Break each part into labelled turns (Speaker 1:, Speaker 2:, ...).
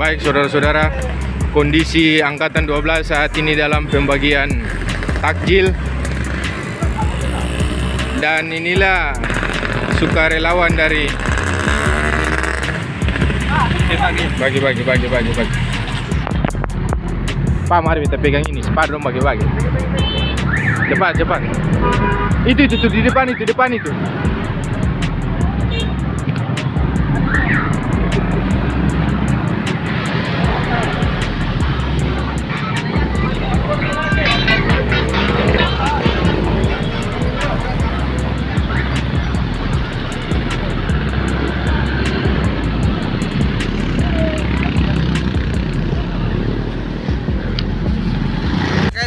Speaker 1: Baik saudara-saudara, kondisi Angkatan 12 saat ini dalam pembagian takjil. Dan inilah sukarelawan dari bagi. Pak, mari kita pegang ini, cepat dong bagi. Cepat. Itu di depan itu.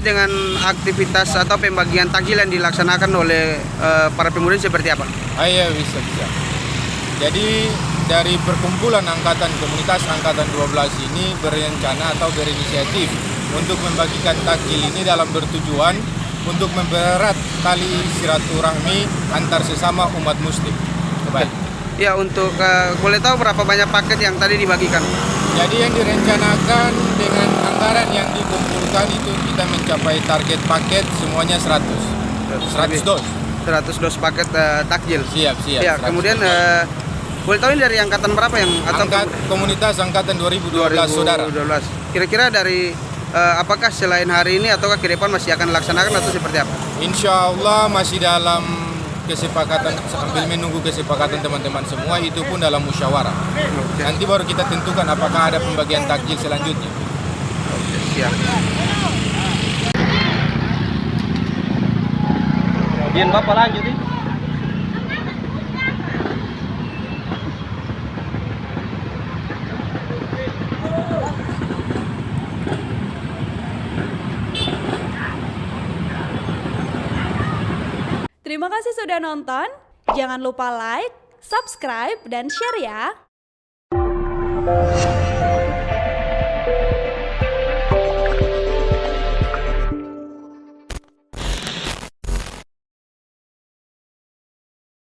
Speaker 2: Dengan aktivitas atau pembagian takjil yang dilaksanakan oleh para pemuda seperti apa?
Speaker 1: Iya, bisa. Jadi dari perkumpulan komunitas Angkatan 12 ini berencana atau berinisiatif untuk membagikan takjil ini dalam bertujuan untuk mempererat tali silaturahmi antar sesama umat muslim. Baik.
Speaker 2: Ya, untuk boleh tahu berapa banyak paket yang tadi dibagikan?
Speaker 1: Jadi yang direncanakan dengan anggaran yang dikumpulkan itu kita mencapai target paket semuanya 100 dos.
Speaker 2: 100 dos paket takjil.
Speaker 1: Siap.
Speaker 2: Ya, kemudian boleh tahu ini dari angkatan berapa yang
Speaker 1: komunitas angkatan 2012 saudara.
Speaker 2: Kira-kira dari apakah selain hari ini ataukah ke depan masih akan dilaksanakan atau seperti apa?
Speaker 1: Insya Allah masih dalam kesepakatan, sambil menunggu kesepakatan teman-teman semua, itu pun dalam musyawarah. Nanti baru kita tentukan apakah ada pembagian takjil selanjutnya.
Speaker 2: Siap.
Speaker 3: Kemudian Bapak lanjut nih.
Speaker 4: Terima kasih sudah nonton. Jangan lupa like, subscribe, dan share ya.